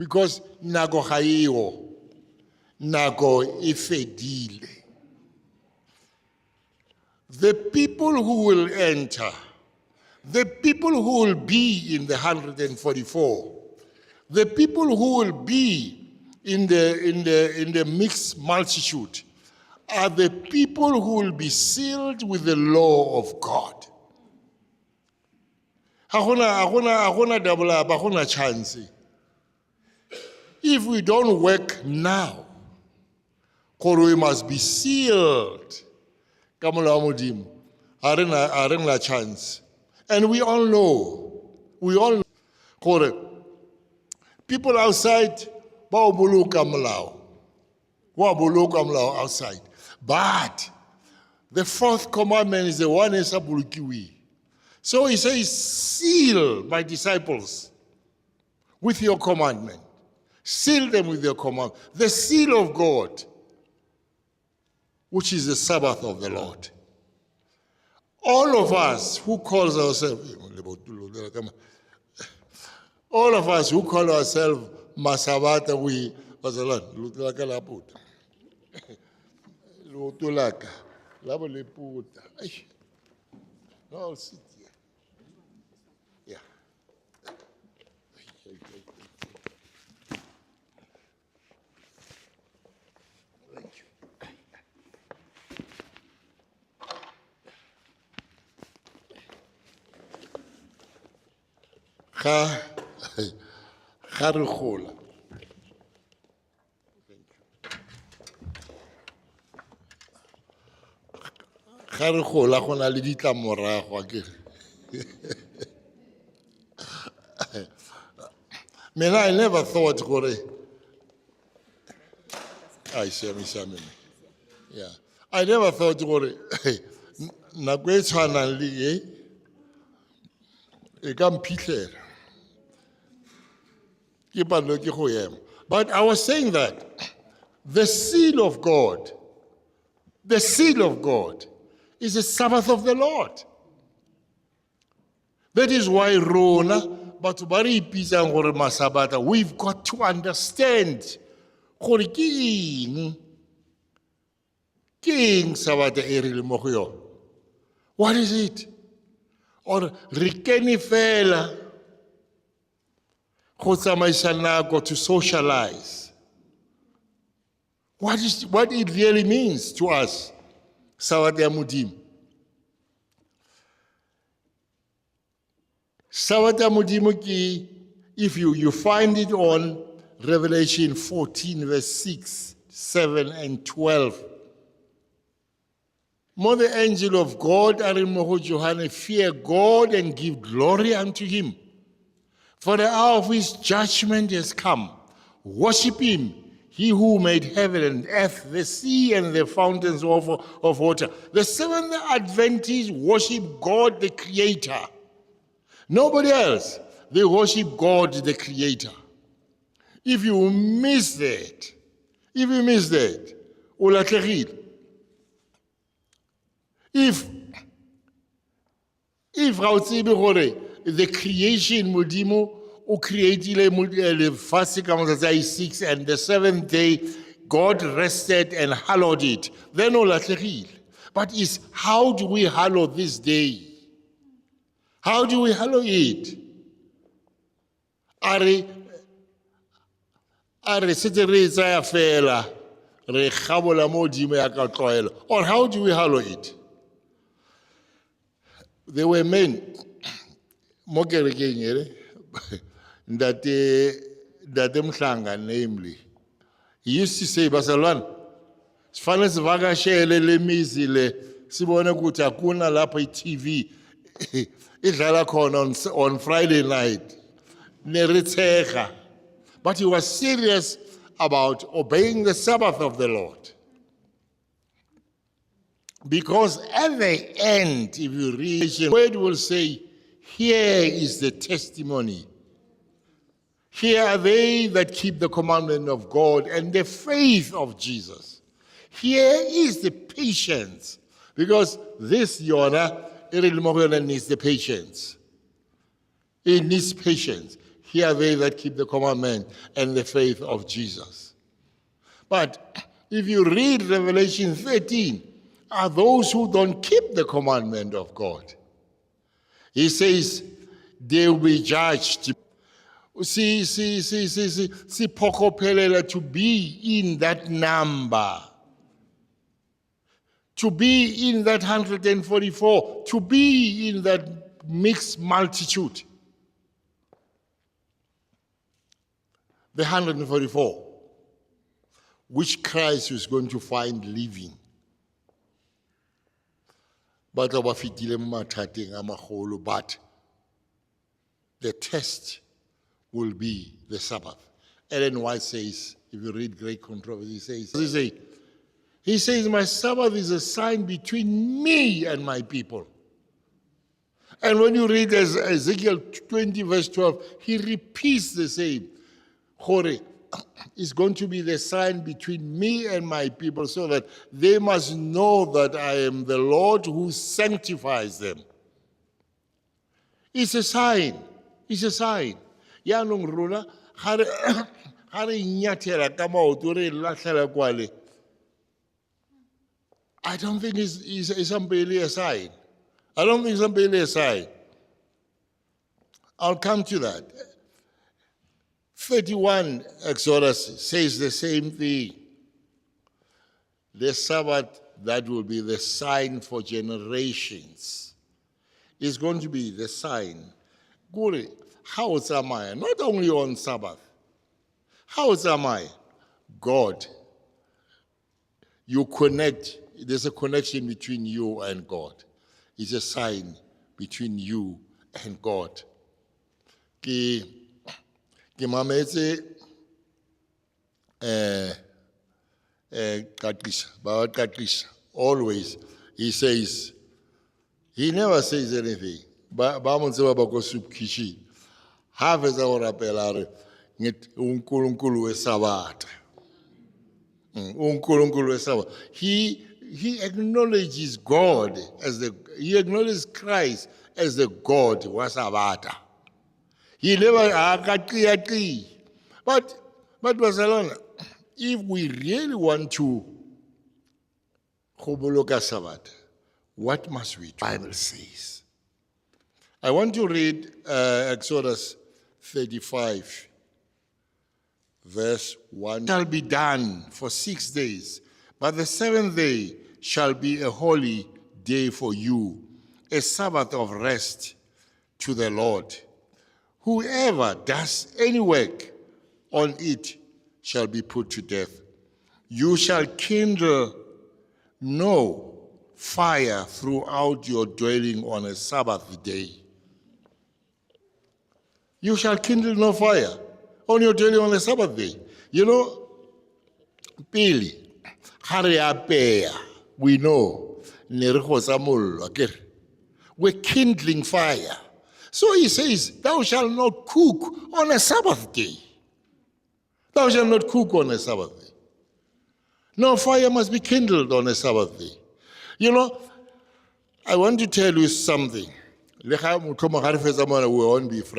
Because nako ga eo, nako e fedile. The people who will enter, the people who will be in the 144, the people who will be in the mixed multitude are the people who will be sealed with the law of God. Agona double up, agona chance. If we don't work now, we must be sealed. Kamala Mudim, arena chance. And we all know, people outside, outside. But the fourth commandment is the one in Sabulukiwi. So he says, seal my disciples with your commandment. Seal them with your command. The seal of God, which is the Sabbath of the Lord. All of us who call ourselves Masabata, we no, sit here. Yeah. Thank you. Ga re gola. Ga re gola go na le ditlamorago akere. Man, I never thought gore. Yeah. I never thought gore. Na go e tshwana le e ka mphitlhela. But I was saying that the seal of God is the Sabbath of the Lord. That is why Rona, but we've got to understand King Sabbath. What is it? Or Rikeni Fela to socialize. What it really means to us, Sawadia Mudim. Sawadia Mudimuki, if you find it on Revelation 14, verse 6, 7, and 12. More the angel of God, Arin Johanne, fear God and give glory unto him. For the hour of his judgment has come. Worship him, he who made heaven and earth, the sea and the fountains of water. The Seventh Adventists worship God the Creator. Nobody else. They worship God the Creator. If you miss that, ulatlehile. If the creation Modimo who created the first 6 and the seventh day God rested and hallowed it. Then but is how do we hallow this day? How do we hallow it? Or how do we hallow it? There were men that namely, he used to say, Basalan, Sfanes Vagashele Lemizile, Sibona Gutakuna Lapa TV, on Friday night. But he was serious about obeying the Sabbath of the Lord. Because at the end, if you read, the word will say, here is the testimony. Here are they that keep the commandment of God and the faith of Jesus. Here is the patience. Because this, Yona, it needs the patience. It needs patience. Here are they that keep the commandment and the faith of Jesus. But if you read Revelation 13, are those who don't keep the commandment of God. He says they will be judged. See, Pokophelela, to be in that number, to be in that 144, to be in that mixed multitude. The 144, which Christ is going to find living. But the test will be the Sabbath. Ellen White says, if you read Great Controversy, he says, my Sabbath is a sign between me and my people. And when you read Ezekiel 20, verse 12, he repeats the same. Hore is going to be the sign between me and my people, so that they must know that I am the Lord who sanctifies them. It's a sign. It's a sign. Yanong rula hare nyathela ka maoto re lahlela kwale. I don't think it's somebody a sign. I don't think somebody a sign. I'll come to that. 31 Exodus says the same thing. The Sabbath that will be the sign for generations is going to be the sign. Guri, how am I? Not only on Sabbath. How am I? God. You connect. There's a connection between you and God. It's a sign between you and God. Always, he says, he never says anything. He acknowledges God he acknowledges Christ as the God was Sabata. He never but Barcelona, if we really want to Sabbath, what must we do? The Bible says. I want to read Exodus 35, verse 1. It shall be done for 6 days, but the seventh day shall be a holy day for you, a Sabbath of rest to the Lord. Whoever does any work on it shall be put to death. You shall kindle no fire throughout your dwelling on a Sabbath day. You shall kindle no fire on your dwelling on a Sabbath day. You know, Pili, Hariapea, we know, we're kindling fire. So he says, thou shalt not cook on a Sabbath day. Thou shalt not cook on a Sabbath day. No fire must be kindled on a Sabbath day. You know, I want to tell you something. We won't be friends.